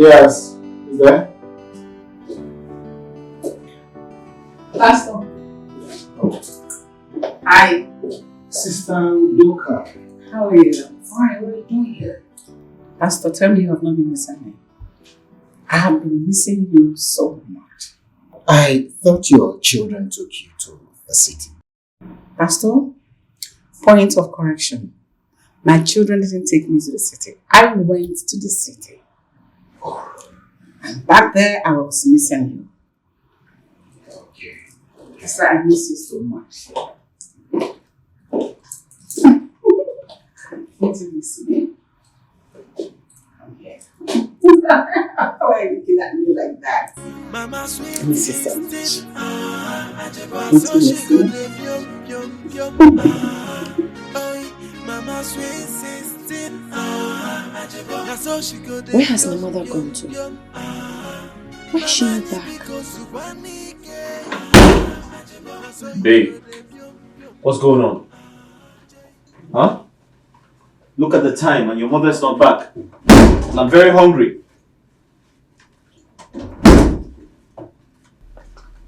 Yes. Is there? Pastor. Oh. Hi. Sister Udoka. How are you? Fine, what are you doing here? Pastor, tell me you have not been missing me. I have been missing you so much. I thought your children took you to the city. Pastor, point of correction. My children didn't take me to the city. I went to the city. Oh. And back there, I was missing you. Okay. So I miss you so much. Don't you miss me? I'm here. Why are you looking at me like that? I miss you so much. Don't you miss me? Where has my mother gone to? Why is she not back? Babe, what's going on? Huh? Look at the time and your mother's not back. And I'm very hungry.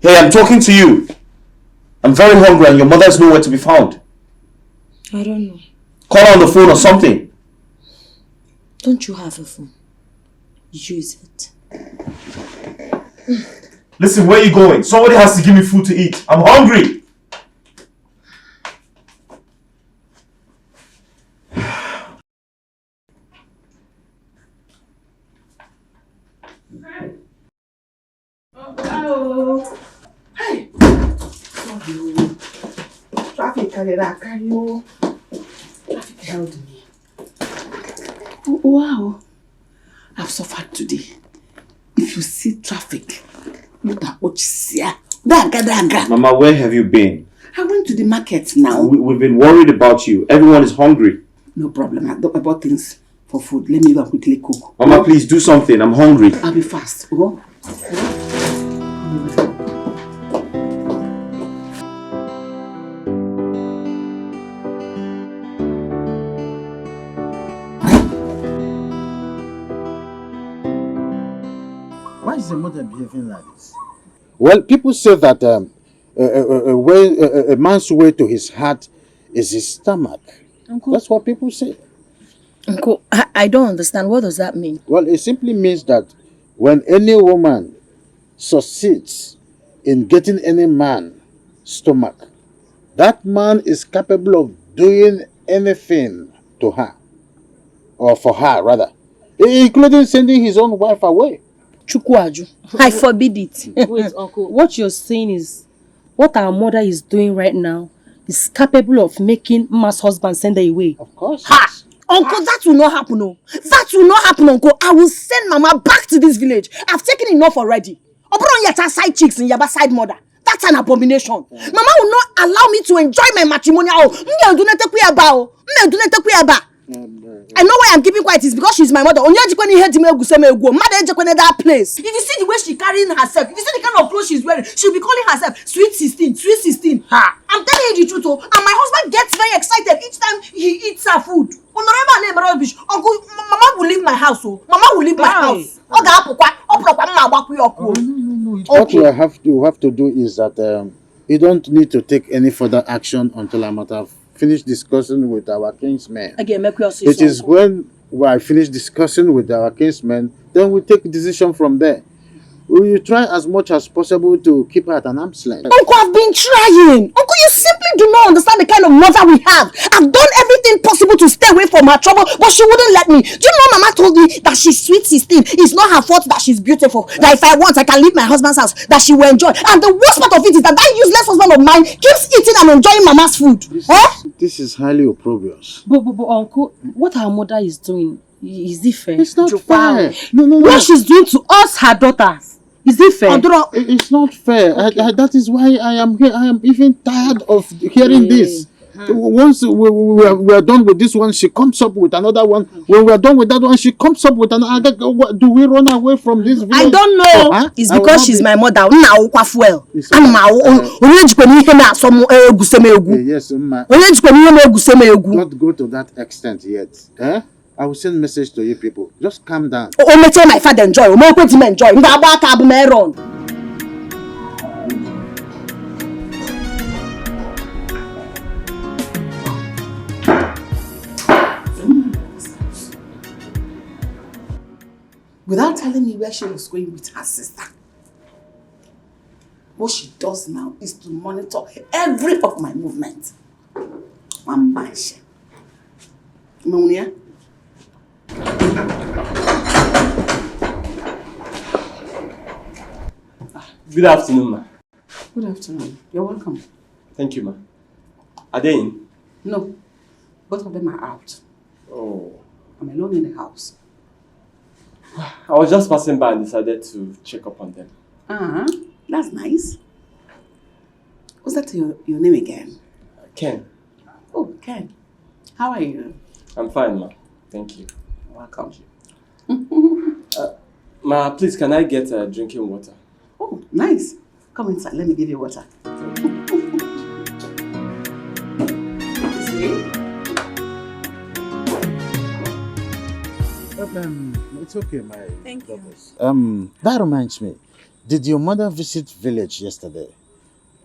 Hey, I'm talking to you. I'm very hungry and your mother's nowhere to be found. I don't know. Call her on the phone or something. Don't you have a phone? Use it. Listen, where are you going? Somebody has to give me food to eat. I'm hungry. Oh, hey. Traffic carried you. Traffic held me. Oh, wow. I've suffered today. If you see traffic, look at what you see. Daga. Mama, where have you been? I went to the market now. We've been worried about you. Everyone is hungry. No problem. I bought things for food. Let me go and quickly cook. Mama, please do something. I'm hungry. I'll be fast. Oh. Why is the mother behaving like this? Well, people say that a man's way to his heart is his stomach. Uncle, that's what people say. Uncle, I don't understand. What does that mean? Well, it simply means that when any woman succeeds in getting any man's stomach, that man is capable of doing anything to her, or for her rather, including sending his own wife away. Chukwuaju, I forbid it. Wait, Uncle, what you're saying is what our mother is doing right now is capable of making Mma's husband send her away. Of course. Ha! Uncle, that will not happen, no. That will not happen, Uncle. I will send Mama back to this village. I've taken enough already. Operon yata side chicks and Yaba side mother. That's an abomination. Yeah. Mama will not allow me to enjoy my matrimonial. I know why I'm keeping quiet is because she's my mother. That place. If you see the way she's carrying herself, if you see the kind of clothes she's wearing, she'll be calling herself Sweet 16, Sweet 16. Ha! I'm telling you the truth, oh. And my husband gets very excited each time he eats her food. Uncle, Mama will leave my house, oh. Mama will leave my house. No. What you have to do is that you don't need to take any further action until I might have finished discussing with our kinsmen. It is when I finish discussing with our kinsmen, then we take a decision from there. We will try as much as possible to keep her at an arm's length. Uncle, I've been trying. Uncle, you simply do not understand the kind of mother we have. I've done everything possible to stay away from her trouble, but she wouldn't let me. Do you know Mama told me that she's Sweet 16? It's not her fault that she's beautiful. That if I want, I can leave my husband's house. That she will enjoy. And the worst part of it is that useless husband of mine keeps eating and enjoying Mama's food. This is highly opprobrious. But Uncle, what our mother is doing, is it fair? It's not fair. No. What she's doing to us, her daughters, is it fair? It's not fair. Okay. That is why I am here. I am even tired of hearing this. Once we are done with this one, she comes up with another one. When we are done with that one, she comes up with another. Do we run away from this village? I don't know. It's because she's my mother. Yes, Not go to that extent yet. I will send message to you people. Just calm down. Oh, me tell my father enjoy. Oh, me him enjoy. Without telling me where she was going with her sister. What she does now is to monitor every of my movement. Mambashi. Maunia? Good afternoon, ma. Good afternoon. You're welcome. Thank you, ma. Are they in? No. Both of them are out. Oh. I'm alone in the house. I was just passing by and decided to check up on them. That's nice. What's that your name again? Ken. Oh, Ken. How are you? I'm fine, ma. Thank you. You're welcome. Ma, please, can I get drinking water? Oh, nice. Come inside. Let me give you water. See? It's okay, my Thank daughters. That reminds me. Did your mother visit village yesterday?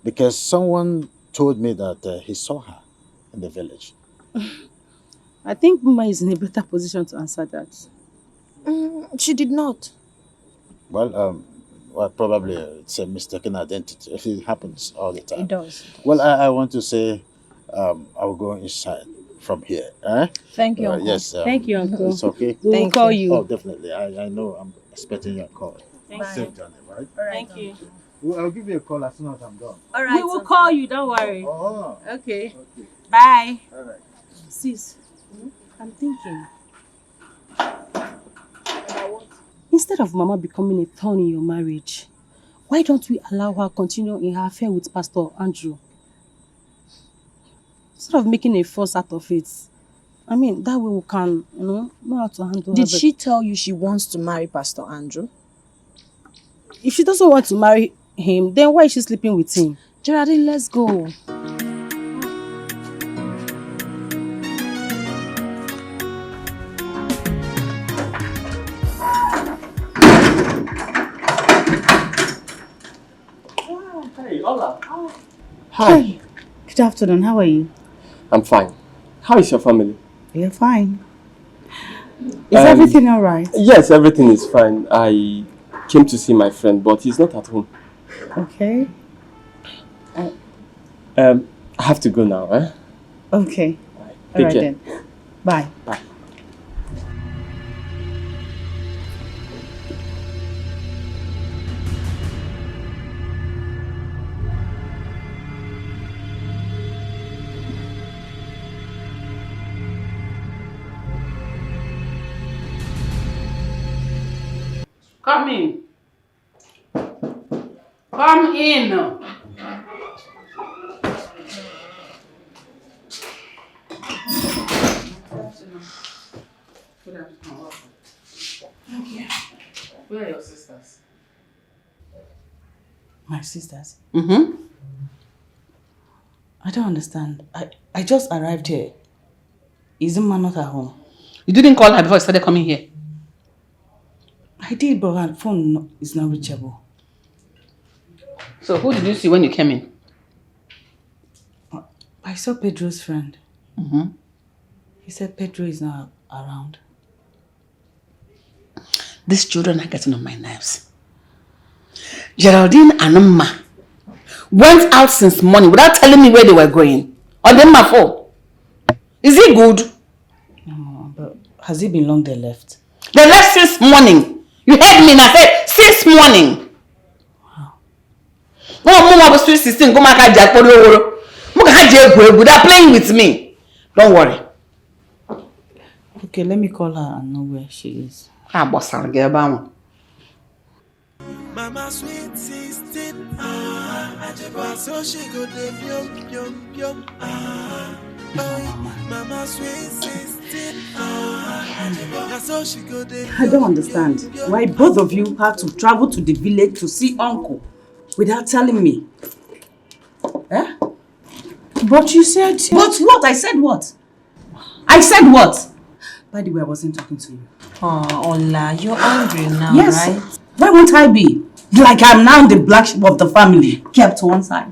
Because someone told me that he saw her in the village. I think Mama is in a better position to answer that. She did not. Well, probably it's a mistaken identity. It happens all the time. It does. Well, I want to say I'll go inside from here. Thank you, Uncle. Yes. Thank you, Uncle. It's okay. We'll call you. Oh, definitely. I know I'm expecting your call. Safe journey, right? Thank you. Well, I'll give you a call as soon as I'm done. All right. We will call you, don't worry. Oh, Okay. Bye. all right. Sis, I'm thinking. Instead of Mama becoming a thorn in your marriage, why don't we allow her continue in her affair with Pastor Andrew? Instead of making a fuss out of it. I mean, that way we can, know how to handle her. Did she tell you she wants to marry Pastor Andrew? If she doesn't want to marry him, then why is she sleeping with him? Geraldine, let's go. Hey, hola. Hi. Good afternoon. How are you? I'm fine. How is your family? You're fine. Is everything all right? Yes, everything is fine. I came to see my friend, but he's not at home. Okay. I have to go now, eh? Okay. Right. All Take right care. then. Bye. Bye. Come in. Come in. Good afternoon. Thank you. Where are your sisters? My sisters? Mm-hmm. I don't understand. I just arrived here. Isn't Ma not at home? You didn't call her before you started coming here? I did, but her phone is not reachable. So who did you see when you came in? I saw Pedro's friend. Mm-hmm. He said Pedro is not around. These children are getting on my nerves. Geraldine and Mma went out since morning without telling me where they were going. On them my phone. Is it good? No, but has it been long they left? They left since morning. You heard me and I said since morning. Wow. Mama was 16. Go back at They're playing with me. Don't worry. Okay, let me call her and know where she is. Mama sweet 16, so she go dey yum. Mama sweet 16, so she go dey. I don't understand why both of you had to travel to the village to see uncle without telling me. Eh? But you said... But what? I said what? I said what? By the way, I wasn't talking to you. Oh, Ola, you're angry now, Yes. right? Why won't I be? Like I'm now the black sheep of the family, kept to one side.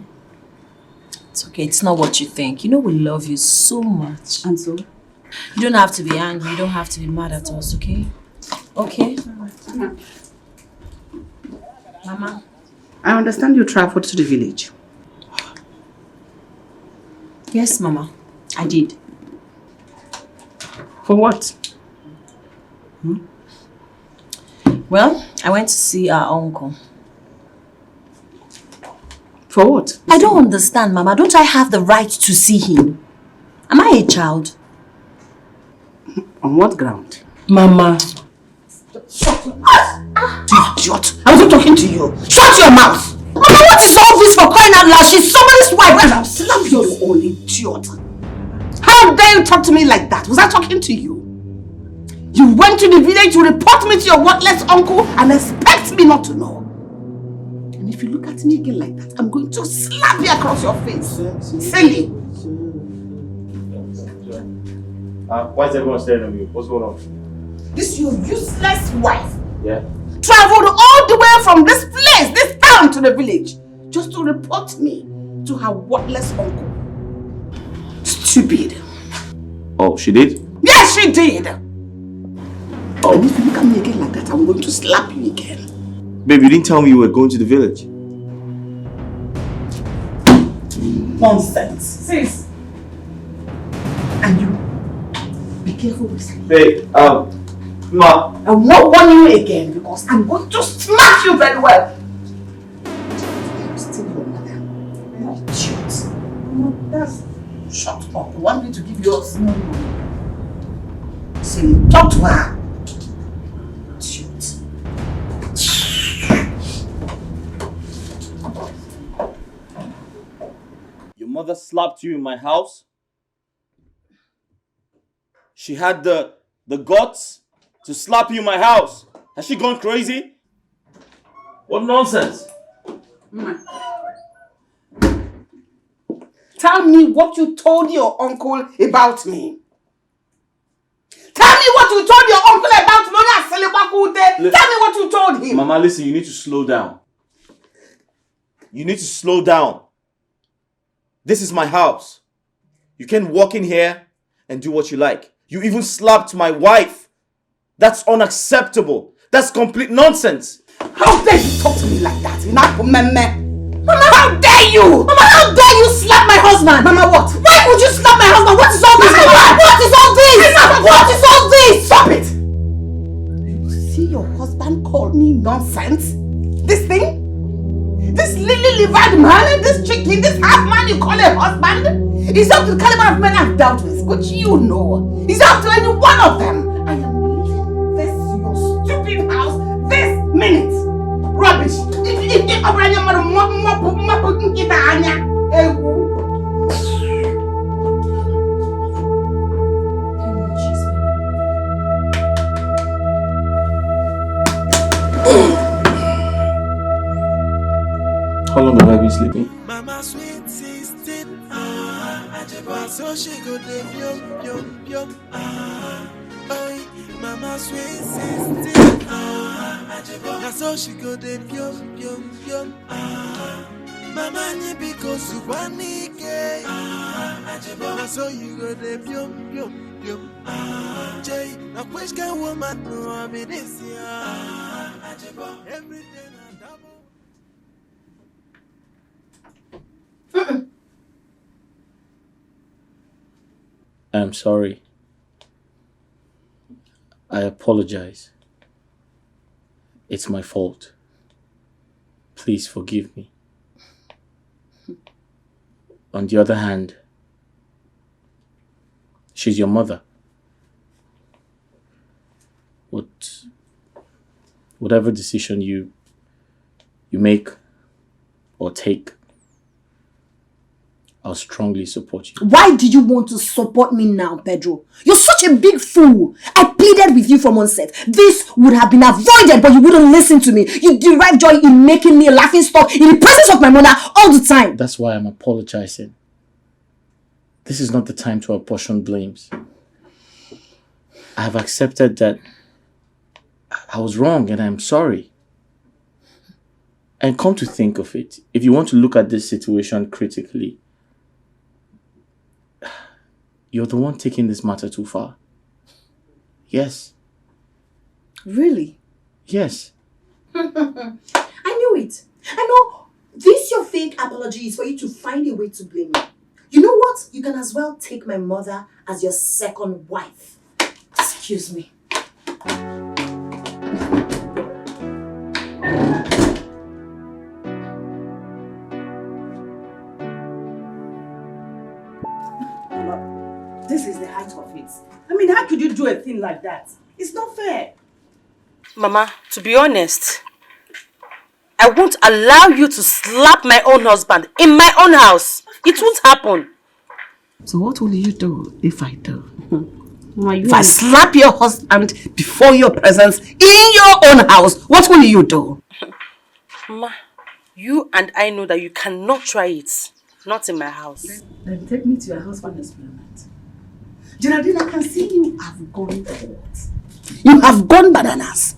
It's okay, it's not what you think. You know we love you so much. And so? You don't have to be angry, you don't have to be mad at us, okay? Okay? Mama. I understand you traveled to the village. Yes, Mama. I did. For what? Well, I went to see our uncle. For what? I don't understand, Mama. Don't I have the right to see him? Am I a child? On what ground? Mama. Shut your mouth! Idiot! I wasn't talking to you. Shut your mouth! Mama, what is all this for crying out loud? She's somebody's wife. Well, I'll slap your old idiot. How dare you talk to me like that? Was I talking to you? You went to the village to report me to your worthless uncle and expect me not to know. And if you look at me again like that, I'm going to slap you across your face. Silly. Why is everyone staring at me? What's going on? This your useless wife Yeah? traveled all the way from this place, this town to the village, just to report me to her worthless uncle. Stupid. Oh, she did? Yes, she did. Oh. And if you look at me again like that, I'm going to slap you again. Babe, you didn't tell me you were going to the village. Nonsense. Sis. And you, be careful with me. Babe, Ma. I will not warn you again because I'm going to smack you very well. I'm still your mother. You're a idiot. That's shut up. You want me to give you a small money? Say, talk to her. Idiot. Your mother slapped you in my house? She had the guts to slap you in my house. Has she gone crazy? What nonsense? Tell me what you told your uncle about me. Tell me what you told your uncle about me. Tell me what you told him. Mama, listen, you need to slow down. You need to slow down. This is my house. You can walk in here and do what you like. You even slapped my wife. That's unacceptable. That's complete nonsense. How dare you talk to me like that? Mama, how dare you? Mama, how dare you slap my husband? Mama, what? Why would you slap my husband? What is all this? What is all this? What is all this? Stop it! You see your husband call me nonsense? This thing? This lily-livered man, this chicken, this half man you call a husband? Is up to the caliber of men I've dealt with, which you know. Is up to any one of them. I am leaving this your stupid house this minute. Rubbish. How long have I been sleeping? Mama sweet 16, so she go dey yum yum yum. Oh, Mama sweet 16, so she go dey yum yum yum. Mama ni because you want ke, so you go dey yum yum yum. Jay, now which kind woman no I be this year? Everything I double. I'm sorry. I apologize. It's my fault. Please forgive me. On the other hand, she's your mother. Whatever decision you make or take, I'll strongly support you. Why did you want to support me now, Pedro? You're such a big fool. I pleaded with you from onset. This would have been avoided, but you wouldn't listen to me. You derive joy in making me a laughing stock in the presence of my mother all the time. That's why I'm apologizing. This is not the time to apportion blames. I have accepted that I was wrong and I'm sorry. And come to think of it, if you want to look at this situation critically, you're the one taking this matter too far. Yes. Really? Yes. I knew it. I know this your fake apology is for you to find a way to blame me. You know what? You can as well take my mother as your second wife. Excuse me. This is the height of it. I mean, how could you do a thing like that? It's not fair. Mama, to be honest, I won't allow you to slap my own husband in my own house. It won't happen. So what will you do if I do? Mama, If I slap your husband before your presence in your own house, what will you do? Mama, you and I know that you cannot try it. Not in my house. Then take me to your house for an experiment. Geraldine, I can see you have gone forward. You have gone bananas.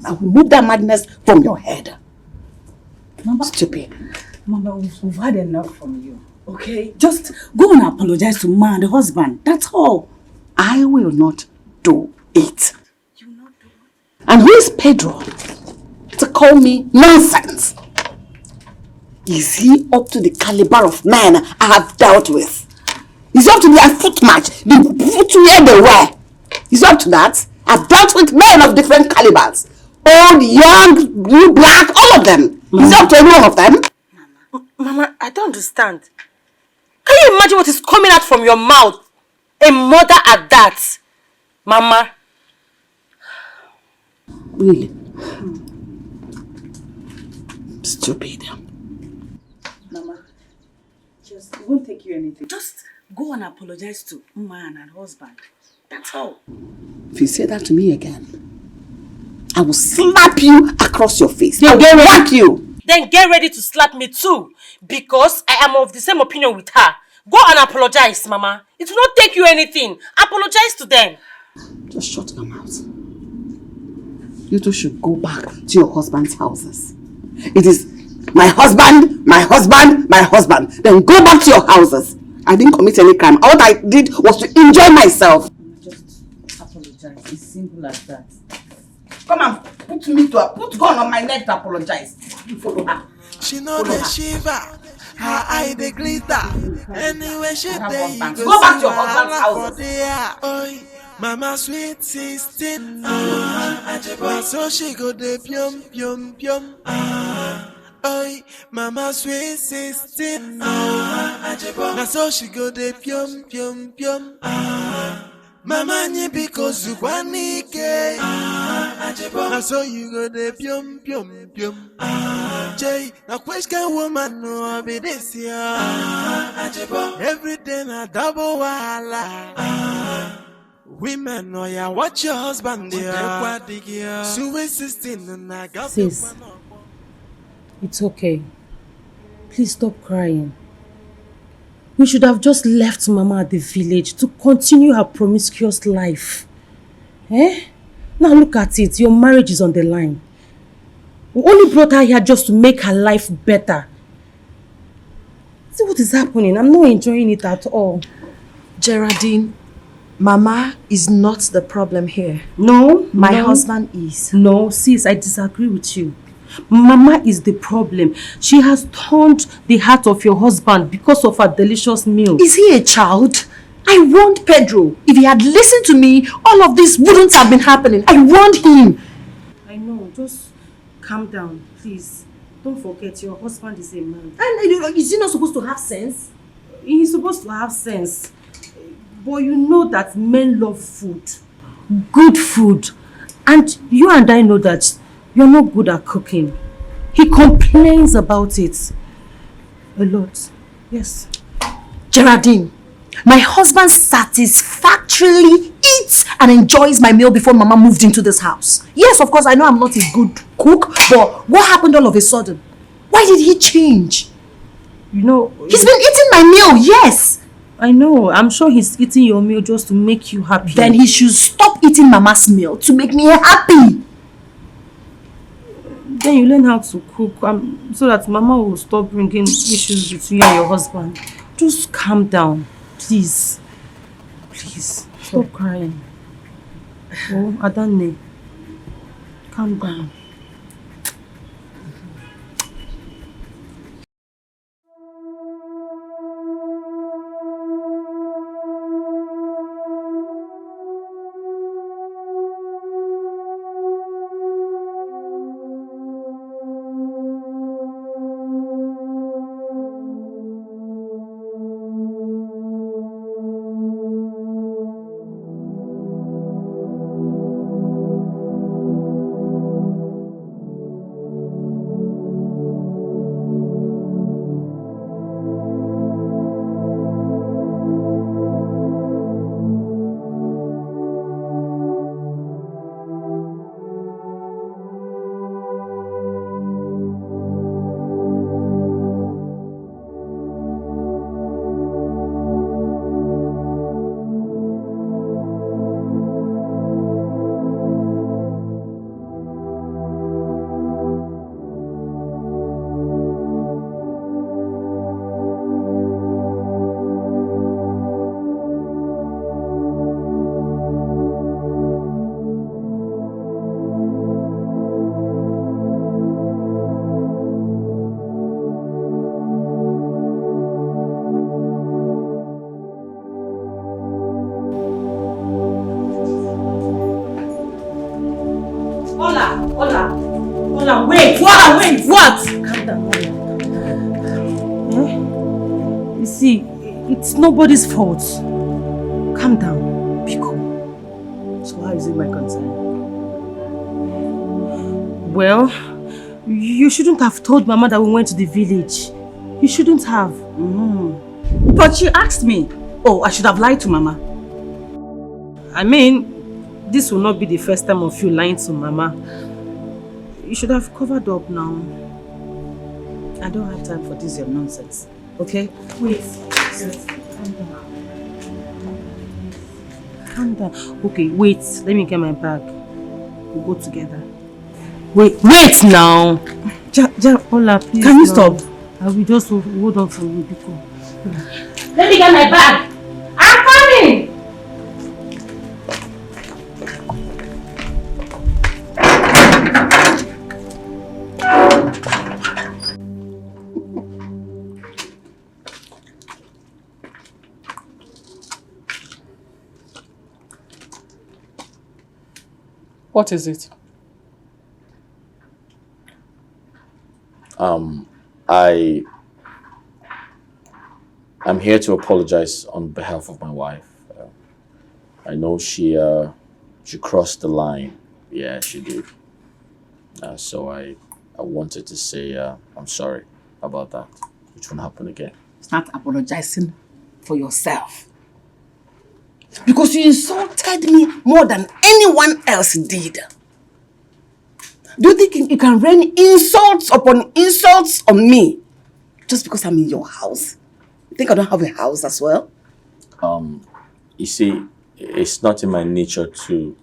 Now remove that madness from your head. Mama, stupid. Mama, we've had enough from you. Okay? Just go and apologize to man, the husband. That's all. I will not do it. You will not do it? And who is Pedro to call me nonsense? Is he up to the caliber of man I have dealt with? Is he up to their foot match? The footwear they wear? Is he up to that? I've dealt with men of different calibers. Old, young, blue, black, all of them. Is he up to any one of them? Mama, I don't understand. Can you imagine what is coming out from your mouth? A mother at that. Mama. Really? Stupid. Mama, it won't take you anything. Just go and apologize to man and husband. That's all. If you say that to me again, I will slap you across your face. I'll whack you. Then get ready to slap me too. Because I am of the same opinion with her. Go and apologize, Mama. It will not take you anything. Apologize to them. Just shut your mouth. You two should go back to your husband's houses. It is my husband, my husband, my husband. Then go back to your houses. I didn't commit any crime. All I did was to enjoy myself. Just apologize. It's simple as that. Come on, put gun on my neck to apologize. You follow her. She know the shiver, her eye the glitter. Anyway, she day go back to your husband's house. Mama sweet 16, so she go de pium pium pium. Oi, Mama sweet 16, so she go de pium pium pium. Mama nye because you wanike, so you go de pium pium pium. Jay, na question woman no be this year. Every day na double wahala. Women know ya watch your husband there. Sweet 16 and I got. Sis, it's okay. Please stop crying. We should have just left Mama at the village to continue her promiscuous life. Eh? Now look at it. Your marriage is on the line. We only brought her here just to make her life better. See what is happening? I'm not enjoying it at all. Geraldine, Mama is not the problem here. No, my husband is. No, sis, I disagree with you. Mama is the problem. She has turned the heart of your husband because of her delicious meal. Is he a child? I warned Pedro. If he had listened to me, all of this wouldn't have been happening. I warned him. I know. Just calm down, please. Don't forget, your husband is a man. And is he not supposed to have sense? He's supposed to have sense. But you know that men love food. Good food. And you and I know that you're not good at cooking. He complains about it a lot. Yes. Geraldine, my husband satisfactorily eats and enjoys my meal before Mama moved into this house. Yes, of course, I know I'm not a good cook, but what happened all of a sudden? Why did he change? You know... He's been eating my meal, yes. I know. I'm sure he's eating your meal just to make you happy. Then he should stop eating Mama's meal to make me happy. Then you learn how to cook so that Mama will stop bringing issues between you and your husband. Just calm down, please. Please, stop crying. Oh, Adane, calm down. Hola, wait! What? Calm down, eh? You see, it's nobody's fault. Calm down, Biko. So how is it my concern? Well, you shouldn't have told Mama that we went to the village. You shouldn't have. But she asked me. Oh, I should have lied to Mama. I mean, this will not be the first time of you lying to Mama. You should have covered up now. I don't have time for this your nonsense. Okay? Wait. Calm down. Okay, wait. Let me get my bag. We'll go together. Wait now. Hola, please. Can you now. stop? I will just hold on for you, Biko. Let me get my bag. I'm coming! What is it? I'm here to apologize on behalf of my wife. I know she crossed the line. Yeah, she did. So I wanted to say I'm sorry about that. It won't happen again. Start apologizing for yourself. Because you insulted me more than anyone else did. Do you think you can rain insults upon insults on me just because I'm in your house? You think I don't have a house as well? You see, it's not in my nature to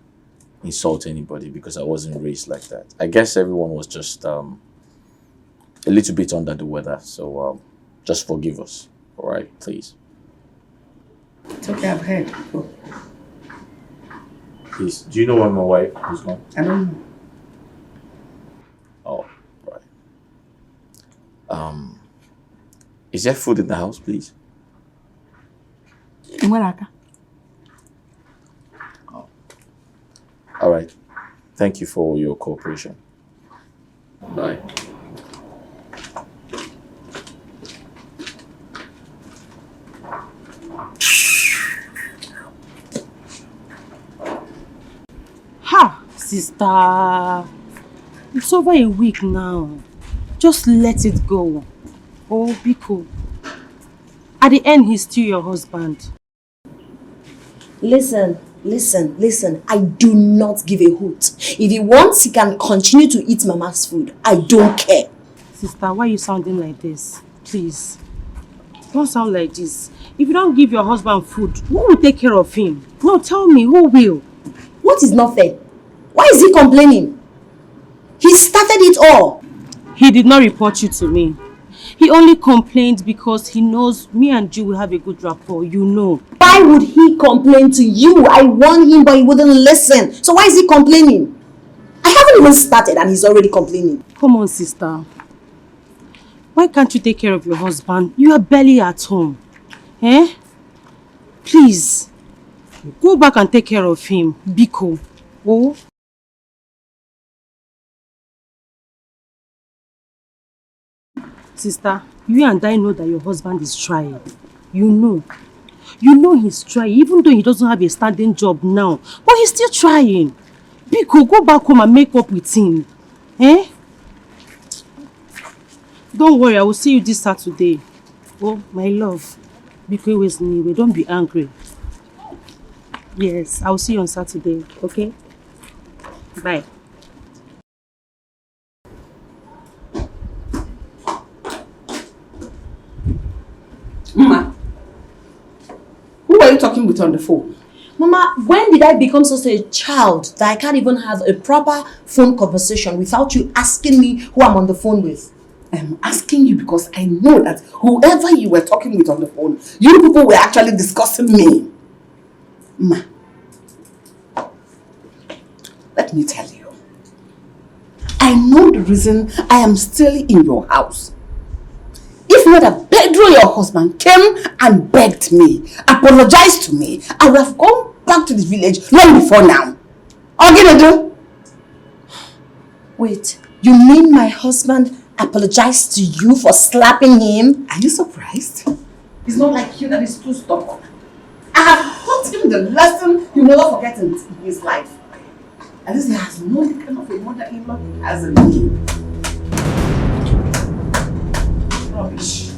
insult anybody because I wasn't raised like that. I guess everyone was just a little bit under the weather. So just forgive us, all right, please. It's okay, I've heard. Go. Please, do you know where my wife is gone? I don't know. Oh, right. Is there food in the house, please? Oh. All right. Thank you for your cooperation. Bye. Ha! Sister! It's over a week now. Just let it go. Oh, Biko. At the end, he's still your husband. Listen. I do not give a hoot. If he wants, he can continue to eat Mama's food. I don't care. Sister, why are you sounding like this? Please. Don't sound like this. If you don't give your husband food, who will take care of him? No, tell me, who will? What is not fair? Why is he complaining? He started it all. He did not report you to me. He only complained because he knows me and you will have a good rapport, you know. Why would he complain to you? I warned him, but he wouldn't listen. So why is he complaining? I haven't even started and he's already complaining. Come on, sister. Why can't you take care of your husband? You are barely at home. Eh? Please, go back and take care of him. Biko. Oh? Sister, you and I know that your husband is trying. You know. You know he's trying, even though he doesn't have a standing job now. But he's still trying. Biko, go back home and make up with him. Eh? Don't worry, I will see you this Saturday. Oh, my love. Biko always me. Don't be angry. Yes, I will see you on Saturday, okay? Bye. Mama, who are you talking with on the phone? Mama, when did I become such a child that I can't even have a proper phone conversation without you asking me who I'm on the phone with? I'm asking you because I know that whoever you were talking with on the phone, you people were actually discussing me. Ma, let me tell you. I know the reason I am still in your house. If not that Pedro, your husband, came and begged me, apologized to me, I would have gone back to the village long before now. What are you gonna do? Wait, you mean my husband apologized to you for slapping him? Are you surprised? It's not like you that is too stubborn. I have taught him the lesson he will never forget in his life. At least he has no kind of a mother-in-law as a me. Rubbish.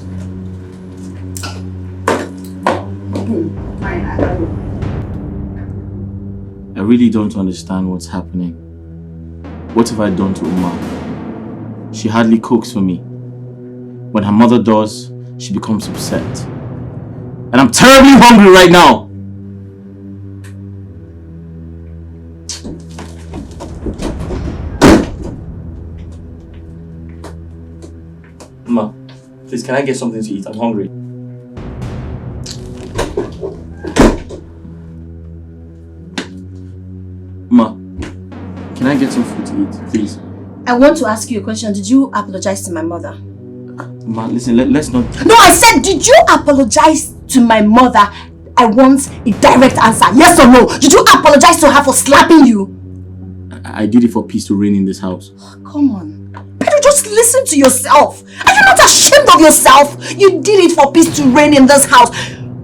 I really don't understand what's happening. What have I done to Uma? She hardly cooks for me. When her mother does, she becomes upset. And I'm terribly hungry right now! Ma, please, can I get something to eat? I'm hungry. Ma, can I get some food to eat, please? I want to ask you a question. Did you apologize to my mother? Ma, listen, let's not... No, I said, did you apologize to my mother? I want a direct answer. Yes or no? Did you apologize to her for slapping you? I did it for peace to reign in this house. Oh, come on. Pedro, just listen to yourself. Are you not ashamed of yourself? You did it for peace to reign in this house.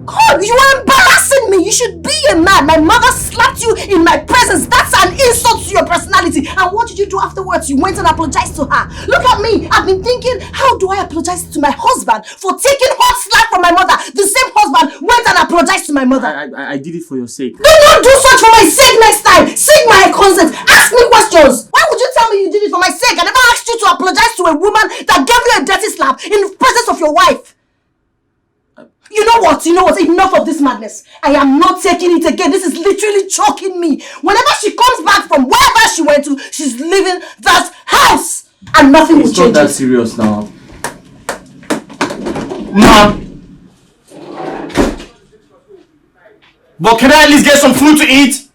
God, you are embarrassing me. You should be a man. My mother slapped you in my presence. That's an insult to your personality. And what did you do afterwards? You went and apologized to her. Look at me. I've been thinking, how do I apologize to my husband for taking hot slap from my mother? The same husband went and apologized to my mother. I did it for your sake. Do not do such for my sake next time. Seek my consent. Ask me questions. Why would you tell me you did it for my sake? I never asked you to apologize to a woman that gave you a dirty slap in the presence of your wife. You know what? Enough of this madness. I am not taking it again. This is literally choking me. Whenever she comes back from wherever she went to, she's leaving that house. And nothing will change. It's not that serious now. Ma! But can I at least get some food to eat?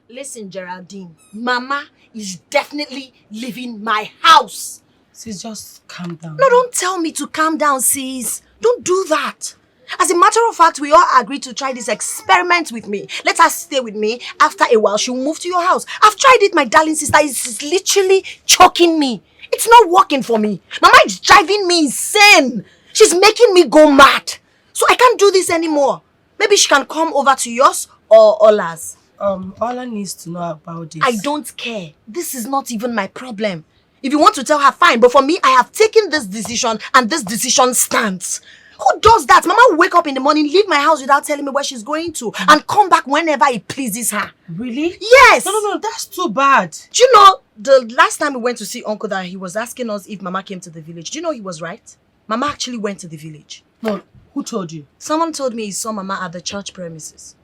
Listen, Geraldine. Mama is definitely leaving my house. Sis, just calm down. No, don't tell me to calm down, sis. Don't do that. As a matter of fact, we all agreed to try this experiment with me. Let her stay with me. After a while, she'll move to your house. I've tried it, my darling sister. It's literally choking me. It's not working for me. Mama is driving me insane. She's making me go mad. So I can't do this anymore. Maybe she can come over to yours or Ola's. Ola needs to know about this. I don't care. This is not even my problem. If you want to tell her, fine. But for me, I have taken this decision and this decision stands. Who does that? Mama will wake up in the morning, leave my house without telling me where she's going to and come back whenever it pleases her. Really? Yes! No, that's too bad. Do you know, the last time we went to see Uncle that he was asking us if Mama came to the village, do you know he was right? Mama actually went to the village. No, who told you? Someone told me he saw Mama at the church premises.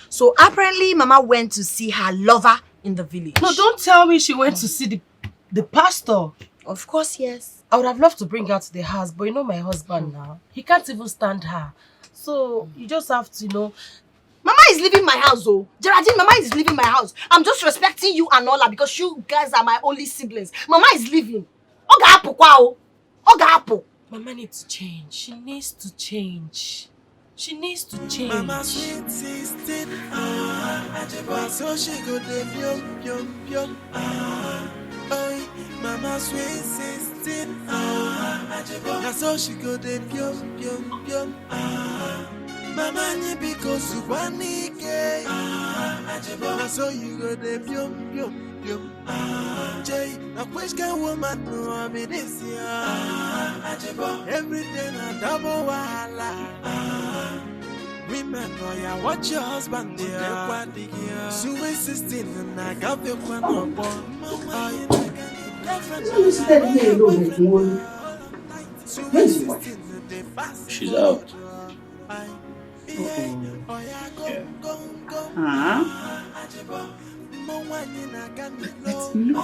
So apparently Mama went to see her lover in the village. No, don't tell me she went to see the pastor. Of course, yes. I would have loved to bring her to the house, but you know my husband now. He can't even stand her. So you just have to, Mama is leaving my house, oh. Geraldine, Mama is leaving my house. I'm just respecting you and Ola because you guys are my only siblings. Mama is leaving. Oga hapo kwa o. Oga hapo. Mama needs to change. She needs to change. She needs to change. Mama sweet 16, Ezeh-Bosah, so she go dey pium. Oh, Mama sweet 16, Ezeh-Bosah, so she go dey pium. Mama ni because you want ke, Ezeh-Bosah, so you go dey pium. Jay, a which kind woman no I be this year, Ezeh-Bosah, everything a double wahala. Women know ya watch your husband there. So we 16 and I got the one on board. She's out. Yeah. Let's look.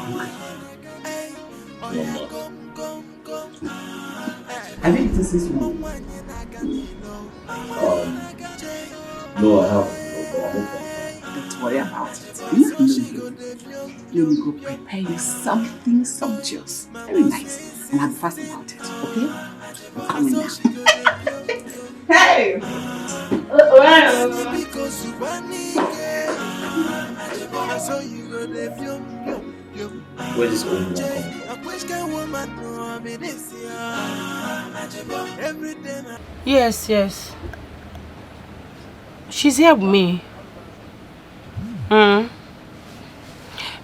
I think this is one. No, I haven't. Don't worry about it. You will go prepare you something sumptuous. Very nice. And I'll be fast about it. Okay? I'm coming now. Hey! Where's this old woman coming from? Yes. She's here with me. No,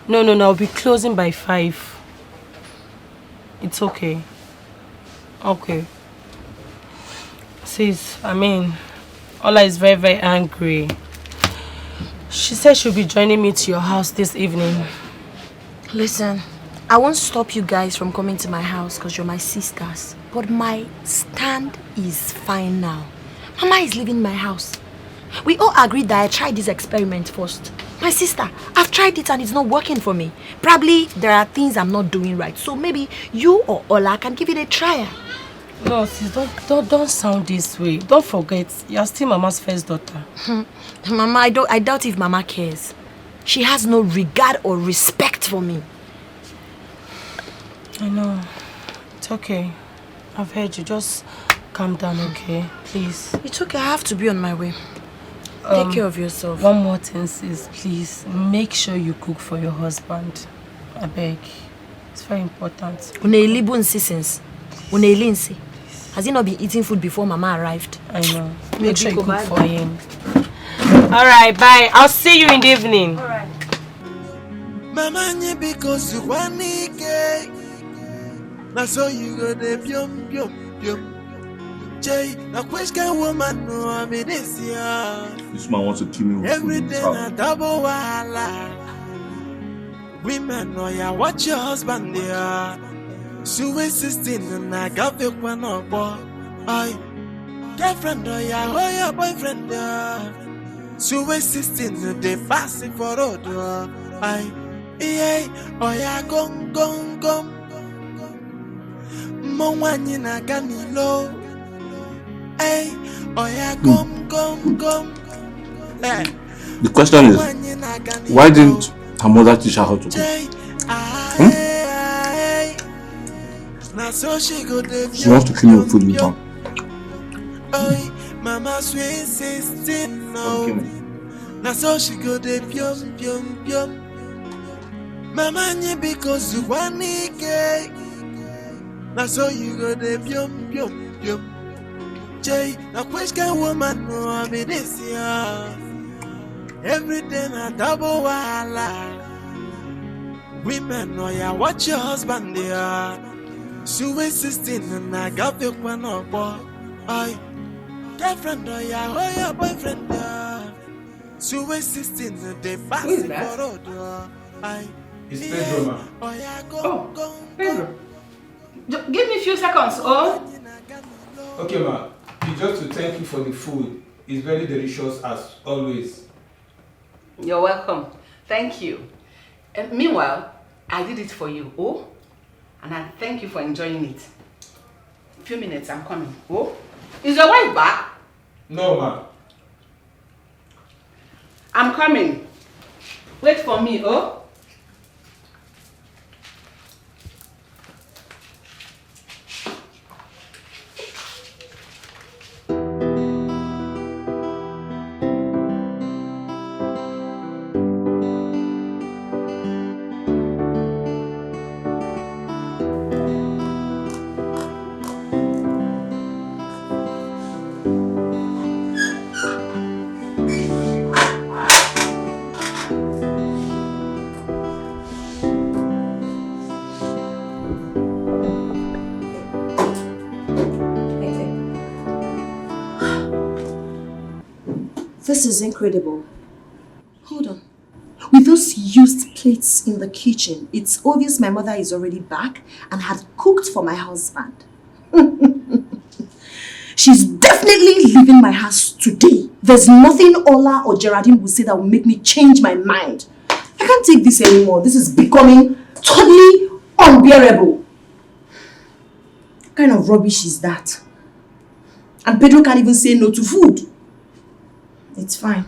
I'll be closing by 5. It's okay. Okay. Sis, Ola is very, very angry. She said she'll be joining me to your house this evening. Listen, I won't stop you guys from coming to my house because you're my sisters. But my stand is fine now. Mama is leaving my house. We all agreed that I tried this experiment first. My sister, I've tried it and it's not working for me. Probably there are things I'm not doing right. So maybe you or Ola can give it a try. No, sis, don't sound this way. Don't forget, you're still Mama's first daughter. Mama, I doubt if Mama cares. She has no regard or respect for me. I know. It's okay. I've heard you. Just calm down, okay? Please. It's okay. I have to be on my way. Take care of yourself. One more thing, sis. Please, make sure you cook for your husband. I beg. It's very important. Has he not been eating food before Mama arrived? I know. Make sure you cook for him. Alright, bye. I'll see you in the evening. Alright. Mama ni because you want ke. Na so you go dey pium. Jay, na which kind woman no I be this year. This man wants to kill me with everything food a double wahala. Women know ya watch your husband there. So we 16 and I got the one on board. I girlfriend or your boyfriend there. So we 16 and they pass it for road. I gong. Mwanyi na ganilo. Gom. The question is, why didn't her mother teach her how to cook? She wants to kill me with food in town. Mama sweet 16 no. Na so she go dey pium. Mama ni because you want ke. Na so you go dey pium. Jay, na which kind woman no I be this year. Everything a double wahala. Women know ya watch your husband there. So we 16 and I got the one on board. I girlfriend or your boyfriend there. So we 16 and they pass it for road. It's Pedro, ma. Oh, Pedro. Give me a few seconds, oh. Okay, ma. It's just to thank you for the food. It's very delicious as always. You're welcome. Thank you. And meanwhile, I did it for you, oh? And I thank you for enjoying it. A few minutes, I'm coming. Oh? Is your wife back? No, ma. I'm coming. Wait for me, oh? This is incredible. Hold on. With those used plates in the kitchen, it's obvious my mother is already back and had cooked for my husband. She's definitely leaving my house today. There's nothing Ola or Geraldine will say that will make me change my mind. I can't take this anymore. This is becoming totally unbearable. What kind of rubbish is that? And Pedro can't even say no to food. It's fine.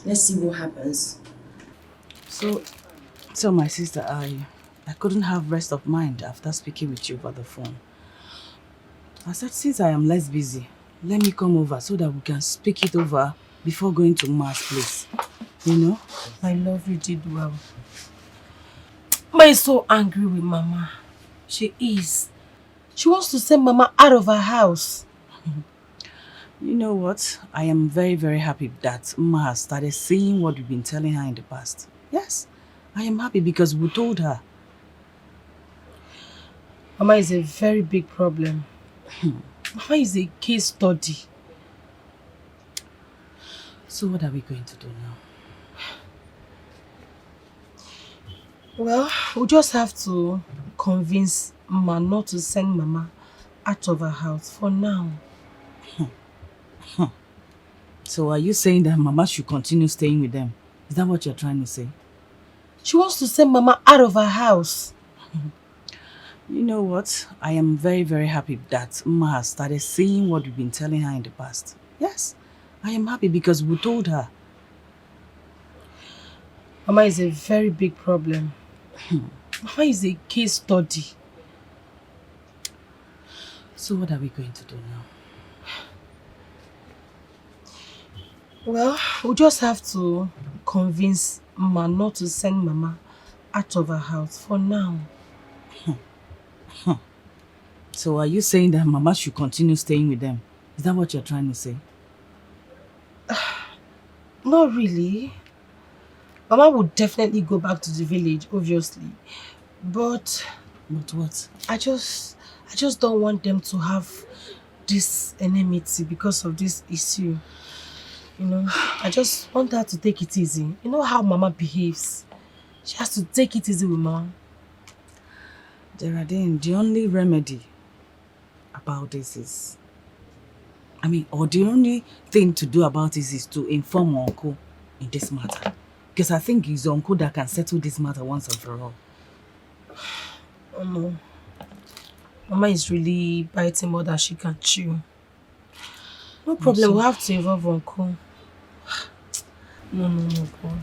Let's see what happens. So my sister, I couldn't have rest of mind after speaking with you over the phone. I said, since I am less busy, let me come over so that we can speak it over before going to Ma's place. You know? My love, you did well. Ma is so angry with Mama. She is. She wants to send Mama out of her house. You know what? I am very, very happy that Ma has started seeing what we've been telling her in the past. Yes, I am happy because we told her. Mama is a very big problem. Mama is a case study. So what are we going to do now? Well, we just have to convince Ma not to send Mama out of her house for now. So are you saying that Mama should continue staying with them? Is that what you're trying to say? She wants to send Mama out of her house. You know what? I am very, very happy that Ma has started seeing what we've been telling her in the past. Yes, I am happy because we told her. Mama is a very big problem. Mama is a case study. So what are we going to do now? Well, we just have to convince Ma not to send Mama out of her house for now. So are you saying that Mama should continue staying with them? Is that what you're trying to say? Not really. Mama would definitely go back to the village, obviously. But what? I just don't want them to have this enmity because of this issue. You know, I just want her to take it easy. You know how Mama behaves. She has to take it easy with Mama. Geraldine, the only remedy about this is... or the only thing to do about this is to inform Uncle in this matter. Because I think it's Uncle that can settle this matter once and for all. Oh no. Mama is really biting more than she can chew. No problem, we'll have to involve Uncle. No, God.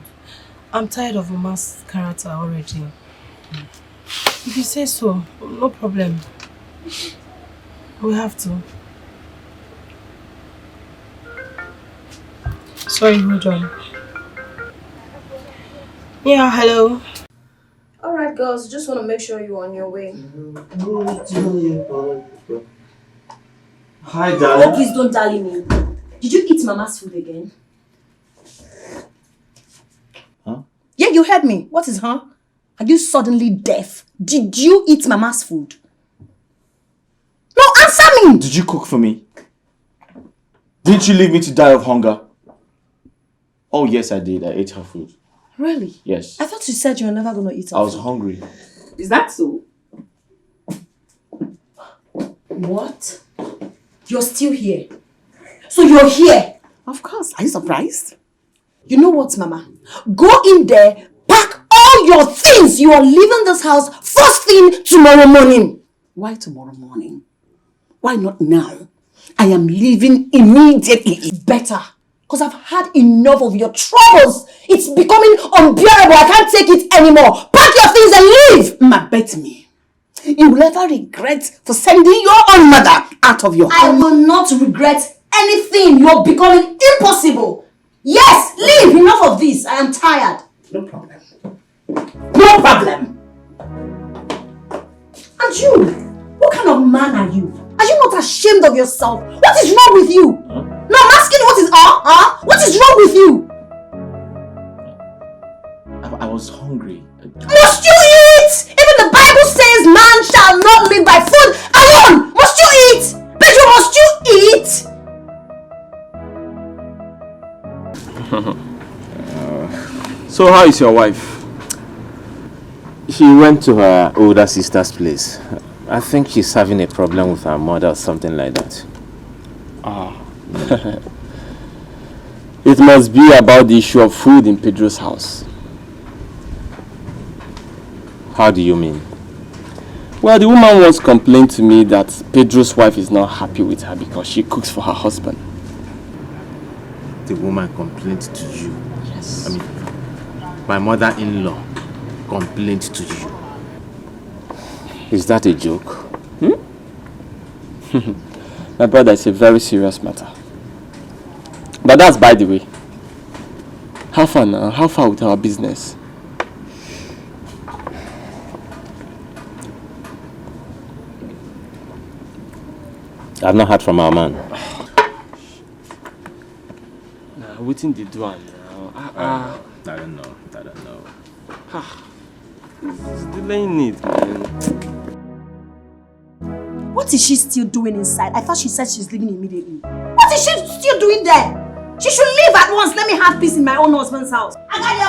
I'm tired of Mama's character already. If you say so, no problem. We have to. Sorry, hold on. Yeah, hello. Alright girls, just want to make sure you're on your way. Hi, darling. Oh, please don't dally me. Did you eat Mama's food again? Huh? Yeah, you heard me. What is huh? Are you suddenly deaf? Did you eat Mama's food? No, answer me! Did you cook for me? Didn't you leave me to die of hunger? Oh, yes, I did. I ate her food. Really? Yes. I thought you said you were never going to eat her I was food. hungry. Is that so? What? You're still here? So you're here? Of course. Are you surprised? You know what, Mama? Go in there, pack all your things. You are leaving this house first thing tomorrow morning. Why tomorrow morning? Why not now? I am leaving immediately. Better. Because I've had enough of your troubles. It's becoming unbearable. I can't take it anymore. Pack your things and leave. Ma, bet me. You will never regret for sending your own mother out of your home. I will not regret anything. You're becoming impossible. Yes, leave. Enough of this. I am tired. No problem. No problem. And you, what kind of man are you? Are you not ashamed of yourself? What is wrong with you? Huh? No, I'm asking what is wrong with you? I was hungry. Must you eat? Even the Bible says man shall not live by food alone. Must you eat? Pedro, must you eat? So how is your wife? She went to her older sister's place. I think she's having a problem with her mother or something like that. Ah. It must be about the issue of food in Pedro's house. How do you mean? Well, the woman once complained to me that Pedro's wife is not happy with her because she cooks for her husband. The woman complained to you? Yes. I mean, my mother-in-law complained to you. Is that a joke? My brother, it's a very serious matter. But that's by the way. How far now? How far with our business? I've not heard from our man. Nah, waiting the door now. I don't know. It's delaying it, man. What is she still doing inside? I thought she said she's leaving immediately. What is she still doing there? She should leave at once. Let me have peace in my own husband's house. What are you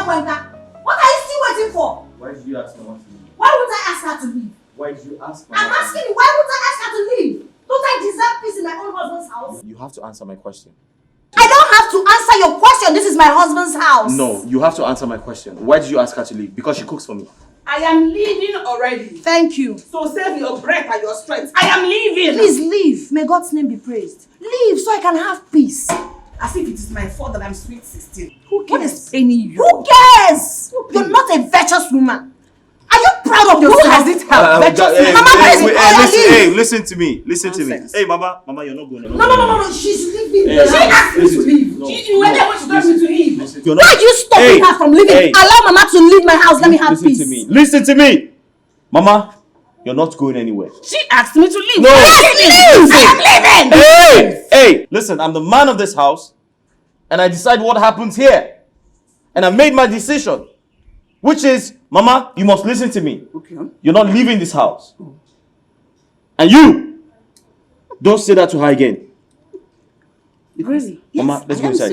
still waiting for? Why did you ask her to leave? Why would I ask her to leave? Why did you ask her? I'm asking you, why would I ask her to leave? Don't I deserve peace in my own husband's house? You have to answer my question. I don't have to answer your question. This is my husband's house. No, you have to answer my question. Why did you ask her to leave? Because she cooks for me. I am leaving already. Thank you. So save your breath and your strength. I am leaving. Please leave. May God's name be praised. Leave so I can have peace. As if it is my fault that I'm sweet 16. Who cares? What is paining you? Who cares? You're not a virtuous woman. Are you proud of yourself? Who has it helped? Listen to me. Listen to me. Hey, Mama, you're not going. No. She's leaving. She asked me to leave. You were there when she told me to leave. Why are you stopping her from leaving? Allow Mama to leave my house. Let me have peace. Listen to me. Mama, you're not going anywhere. She asked me to leave. No. Leave. I am leaving. Hey, listen, I'm the man of this house and I decide what happens here. And I made my decision. Which is, Mama, you must listen to me. Okay. You're not leaving this house. And you, don't say that to her again. Really? Mama, let's go inside.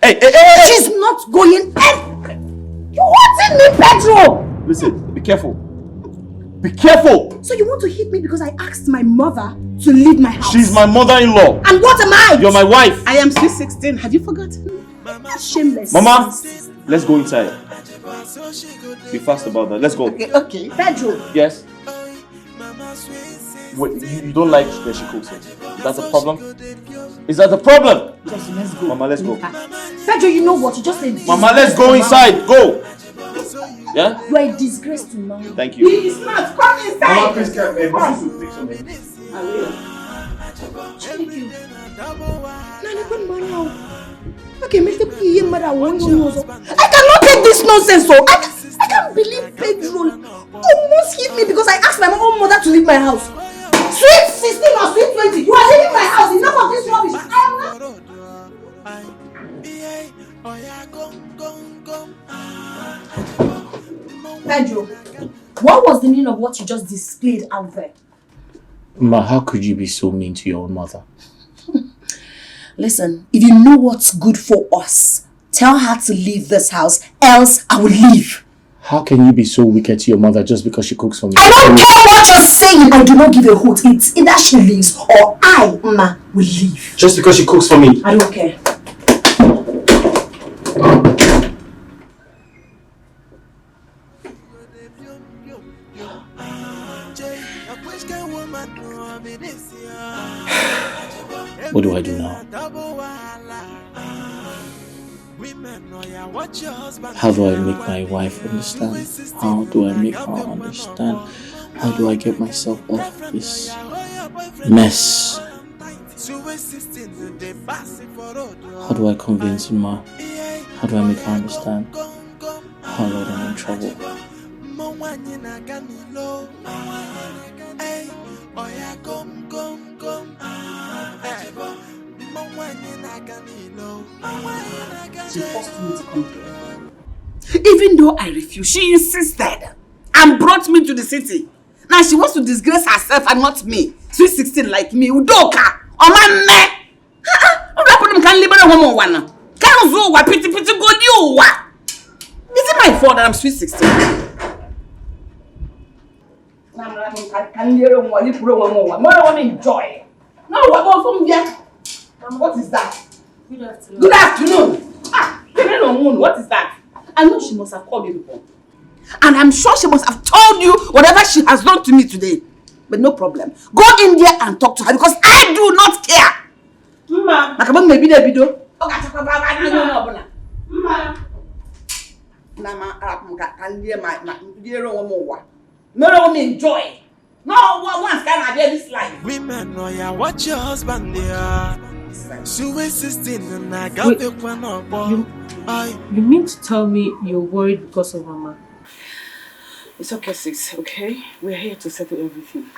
Hey. She's not going anywhere. You wanted me, Pedro. Listen, be careful. Be careful. So you want to hit me because I asked my mother to leave my house? She's my mother-in-law. And what am I? You're my wife. I am sweet 16. Have you forgotten? Shameless. Mama, let's go inside. Be fast about that. Let's go. Okay. Pedro. Yes? Wait, you don't like that she cooks it? Is that a problem? Is that a problem? Just let's go. Mama, let's go. Pedro, you know what? You just said. Mama, let's go inside. Go. Yeah? You are a disgrace to mommy. Thank you. He is not. Come inside. Mama, please come. Take something. I will. I cannot take this nonsense. So I can't believe Pedro almost hit me because I asked my own mother to leave my house. Sweet 16 or sweet 20, you are leaving my house. Enough of this rubbish. I am not. Pedro, what was the meaning of what you just displayed out there? Ma, how could you be so mean to your own mother? Listen, if you know what's good for us, tell her to leave this house, else I will leave. How can you be so wicked to your mother just because she cooks for me? I don't care what you're saying. I do not give a hoot. It's either she leaves or I, Ma, will leave. Just because she cooks for me? I don't care. What do I do now? How do I make my wife understand? How do I make her understand? How do I get myself off this mess? How do I convince Ma? How do I make her understand? Oh Lord, I'm in trouble. She forced me to come here. Even though I refused, she insisted and brought me to the city. Now she wants to disgrace herself and not me. Sweet 16 like me. Udoka. Oma me. What happened to me? Liberate woman one. Can't zo wa pity go you wa. Is it my fault that I'm sweet 16? Can enjoy. No, what from there? What is that? Good afternoon. Good afternoon. What is that? I know she must have called you before. And I'm sure she must have told you whatever she has done to me today. But no problem. Go in there and talk to her because I do not care. Mama. Maybe they do. No, enjoy. No one can have this life. Women know ya watch your husband there. Sweet 16 and I got the one up. You mean to tell me you're worried because of Mama? It's okay, sis, okay? We're here to settle everything.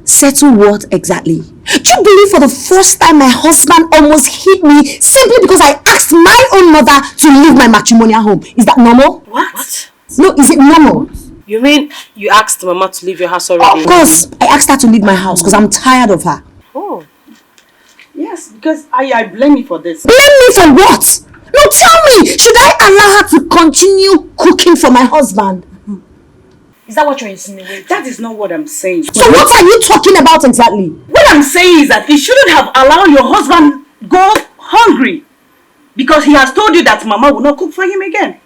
Settle what exactly? Do you believe for the first time my husband almost hit me simply because I asked my own mother to leave my matrimonial home? Is that normal? What? No, is it normal? You mean you asked Mama to leave your house already? Of course, I asked her to leave my house because I'm tired of her. Oh. Yes, because I blame you for this. Blame me for what? No, tell me, should I allow her to continue cooking for my husband? Is that what you're insinuating? That is not what I'm saying. So what are you talking about exactly? What I'm saying is that you shouldn't have allowed your husband go hungry because he has told you that Mama will not cook for him again.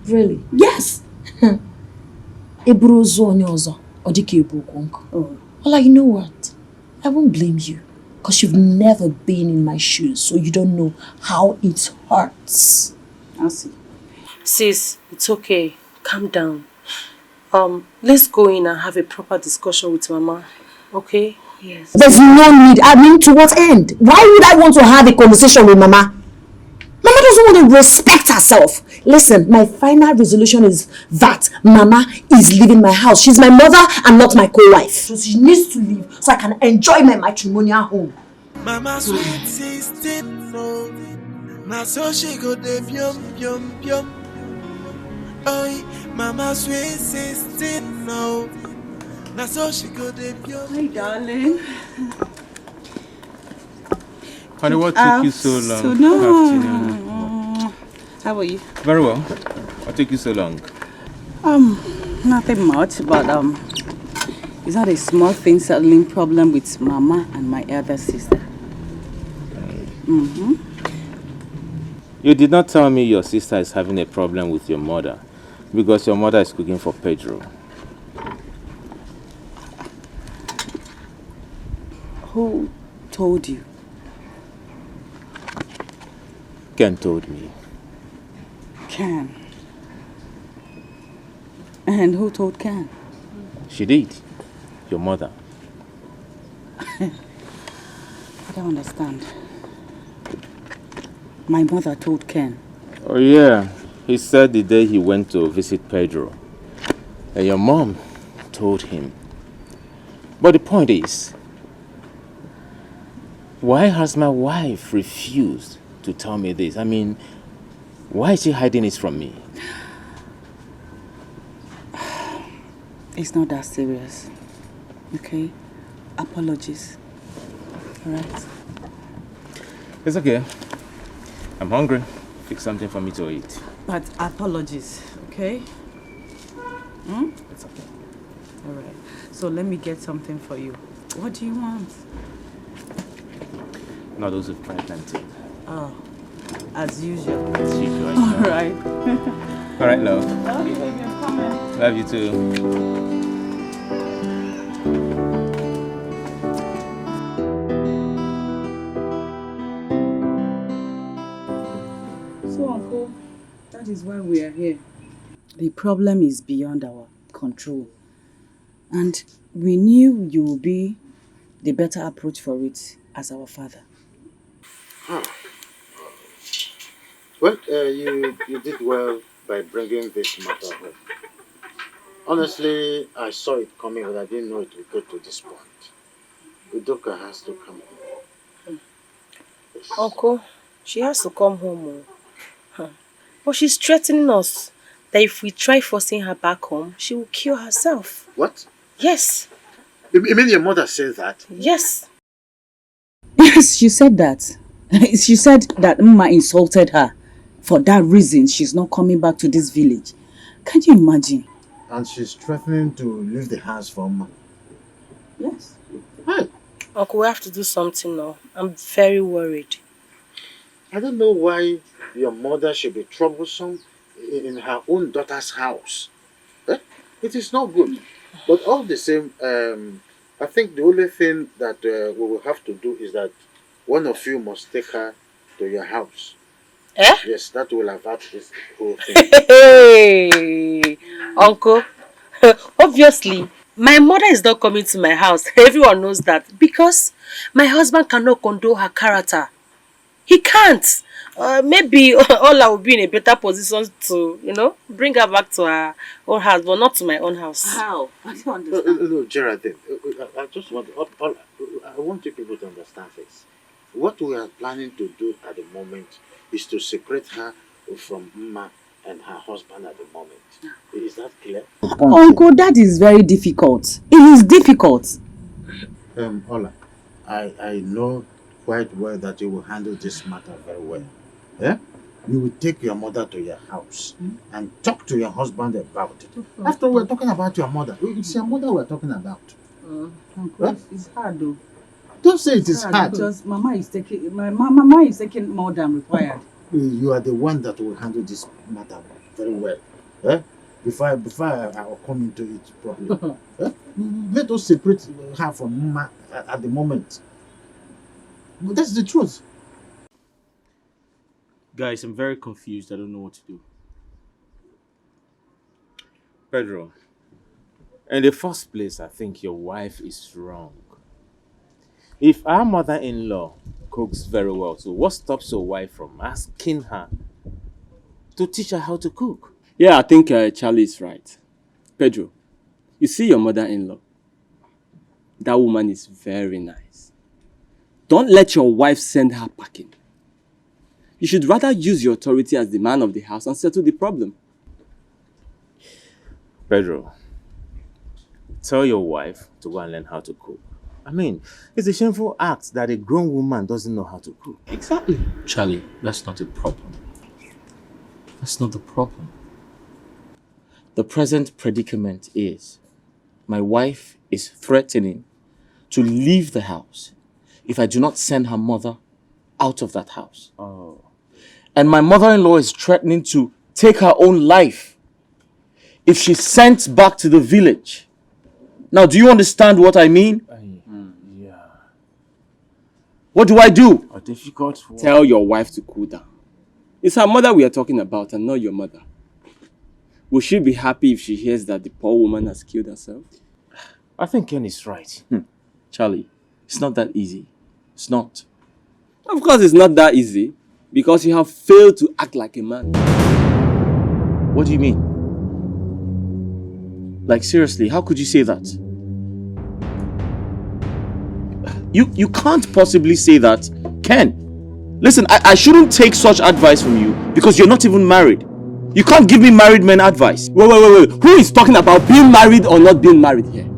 Really? Yes. Oh. Well, you know what? I won't blame you because you've never been in my shoes, so you don't know how it hurts. I'll see. Sis, it's okay. Calm down. Let's go in and have a proper discussion with Mama. Okay? Yes. There's no need. I mean, to what end? Why would I want to have a conversation with Mama? Mama doesn't want to respect herself. Listen, my final resolution is that Mama is leaving my house. She's my mother and not my co-wife. So she needs to leave so I can enjoy my matrimonial home. Mama sweet 16, no. Now so she go de bium. Oi, Mama sweet 16, no. Now so she go de bium. Hi, darling. Honey, what took you so long? Afternoon. How are you? Very well. What took you so long? Nothing much, but it's not a small thing settling problem with Mama and my elder sister. You did not tell me your sister is having a problem with your mother because your mother is cooking for Pedro. Who told you? Ken told me. Ken? And who told Ken? She did. Your mother. I don't understand. My mother told Ken. Oh yeah. He said the day he went to visit Pedro. And your mom told him. But the point is, why has my wife refused to tell me this? I mean, why is she hiding it from me? It's not that serious. Okay? Apologies. Alright? It's okay. I'm hungry. Fix something for me to eat. But apologies, okay? Hmm? It's okay. Alright. So let me get something for you. What do you want? Noodles with fried plantain. Oh, as usual. As usual. Alright. Alright, love. Okay, baby, I'm coming. Love you too. So, Uncle, that is why we are here. The problem is beyond our control. And we knew you would be the better approach for it as our father. Well, you did well by bringing this matter up. Honestly, I saw it coming, but I didn't know it would get to this point. Udoka has to come home. Yes. Uncle, she has to come home. But she's threatening us that if we try forcing her back home, she will kill herself. What? Yes. You mean your mother said that? Yes. Yes, she said that. She said that Mma insulted her. For that reason, she's not coming back to this village. Can you imagine? And she's threatening to leave the house for Mma. Yes. Hi. Uncle, we have to do something now. I'm very worried. I don't know why your mother should be troublesome in her own daughter's house. It is not good. But all the same, I think the only thing that we will have to do is that one of you must take her to your house. Eh? Yes, that will avert this whole thing. Hey, Uncle. Obviously, my mother is not coming to my house. Everyone knows that. Because my husband cannot condone her character. He can't. Maybe Ola will be in a better position to, bring her back to her own house, but not to my own house. How? I don't understand. No, Geraldine, I just want I want you people to understand this. What we are planning to do at the moment is to separate her from Mma and her husband at the moment. Is that clear? Uncle, that is very difficult. It is difficult. Ola, I know quite well that you will handle this matter very well. Yeah? You will take your mother to your house and talk to your husband about it. After all, we're talking about your mother. It's your mother we're talking about. Uncle, it's hard though. Don't say it is hard. Because Mama is taking more than required. You are the one that will handle this matter very well. Before I will come into it properly. Let us separate her from Mma at the moment. That's the truth. Guys, I'm very confused. I don't know what to do. Pedro, in the first place, I think your wife is wrong. If our mother-in-law cooks very well, so what stops your wife from asking her to teach her how to cook? Yeah, I think Charlie is right. Pedro, you see your mother-in-law? That woman is very nice. Don't let your wife send her packing. You should rather use your authority as the man of the house and settle the problem. Pedro, tell your wife to go and learn how to cook. I mean, it's a shameful act that a grown woman doesn't know how to cook. Exactly. Charlie, that's not the problem. That's not the problem. The present predicament is my wife is threatening to leave the house if I do not send her mother out of that house. Oh. And my mother-in-law is threatening to take her own life if she's sent back to the village. Now, do you understand what I mean? Yeah. What do I do? A difficult one. Tell your wife to cool down. It's her mother we are talking about and not your mother. Will she be happy if she hears that the poor woman has killed herself? I think Ken is right. Charlie, it's not that easy. It's not. Of course it's not that easy. Because you have failed to act like a man. What do you mean? Like seriously, how could you say that? You can't possibly say that. Ken, listen, I shouldn't take such advice from you because you're not even married. You can't give me married men advice. Wait. Who is talking about being married or not being married here?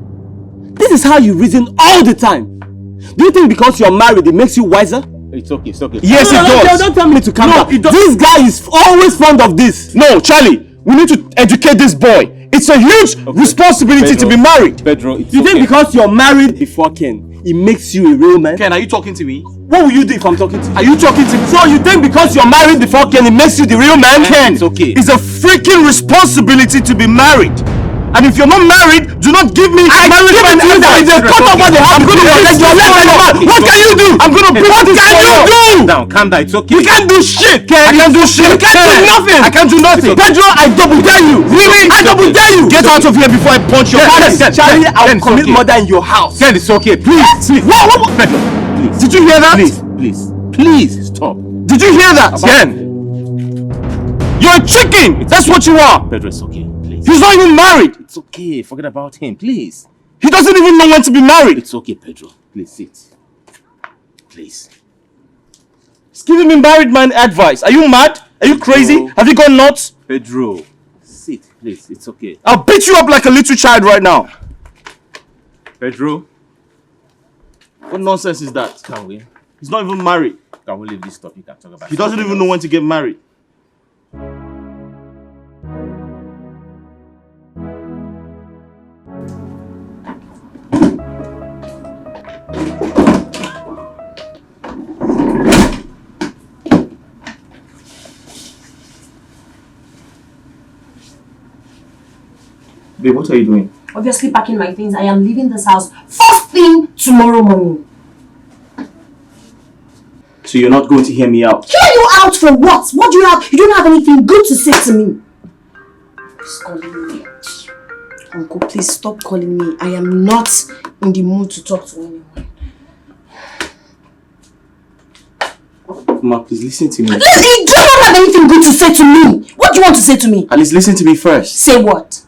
This is how you reason all the time. Do you think because you're married it makes you wiser? It's okay. Yes, it does. Don't tell me to calm down. This guy is always fond of this. No, Charlie, We need to educate this boy. It's a huge responsibility to be married. Pedro, it's You think because you're married before Ken, it makes you a real man? Ken, are you talking to me? What will you do if I'm talking to you? Are you talking to me? So you think because you're married before Ken, it makes you the real man? Ken, it's okay. It's a freaking responsibility to be married. And if you're not married, do not give me marriage man advice. If they cut over the house, I'm going to protect your life. What can you do? I'm going to what can you do? Calm down, it's okay. You can't do shit, Ken. I can't do shit. You can't do nothing. I can't do nothing. Pedro, I double dare you. Really? I double dare you. Get out of here before I punch your face. Charlie, I will commit murder in your house. Ken, it's okay. Please. What? Pedro, please. Did you hear that? Please, stop. Did you hear that? Ken, you're a chicken. That's what you are. Pedro, it's okay. He's not even married. It's okay. Forget about him, please. He doesn't even know when to be married. It's okay, Pedro. Please sit. Please. He's giving me married man advice. Are you mad? Are you crazy? Have you gone nuts? Pedro, sit, please. It's okay. I'll beat you up like a little child right now. Pedro. What nonsense is that? Can we? He's not even married. Can we leave this topic and talk about it? He doesn't even know when to get married. Babe, what are you doing? Obviously packing my things. I am leaving this house first thing tomorrow morning. So you're not going to hear me out? Hear you out for what? What do you have? You don't have anything good to say to me. Please calling me. Uncle, please stop calling me. I am not in the mood to talk to anyone. Ma, please listen to me. Listen, you do not have anything good to say to me. What do you want to say to me? At least listen to me first. Say what?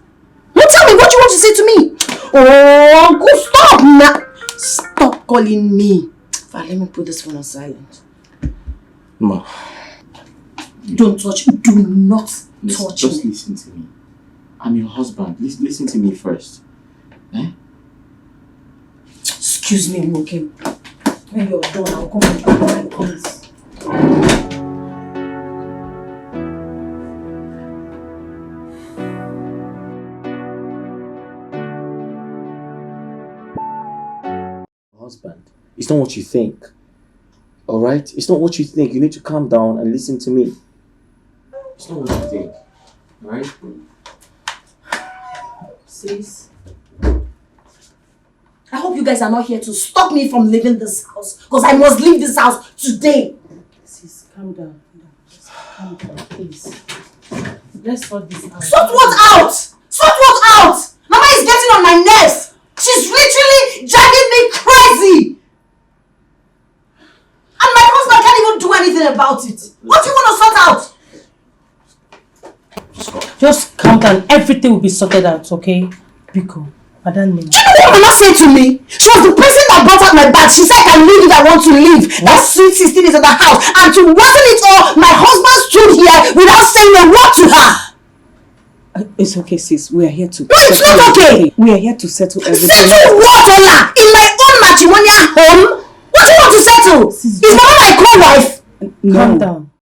No, tell me what you want to say to me. Oh, Uncle, stop now. Stop calling me. Let me put this phone on silent. Ma. Don't touch me. Do not touch me. Just listen to me. I'm your husband. Listen to me first. Eh? Excuse me, okay? When you're done, I'll come and grab my things. Husband, it's not what you think. Alright? It's not what you think. You need to calm down and listen to me. It's not what you think. Alright? Sis, I hope you guys are not here to stop me from leaving this house. Because I must leave this house today. Sis, calm down. Just calm down, please. Let's sort this out. Sort what out? Sort what out? Mama is getting on my nerves. She's literally driving me crazy. And my husband can't even do anything about it. What do you want to sort out? Just calm down. Everything will be sorted out, okay? Biko, Madam Nemo. Do you know what Mama said to me? She was the person that brought out my bag. She said I can leave if I want to leave. That sweet 16 is in the house. And to worsen it all, my husband stood here without saying a word to her. It's okay, sis. We are here to... No, it's not okay. We are here to settle everything. Settle what, Ola? In my own matrimonial home? What do you want to settle? Is Mama my co-wife? No. Calm down.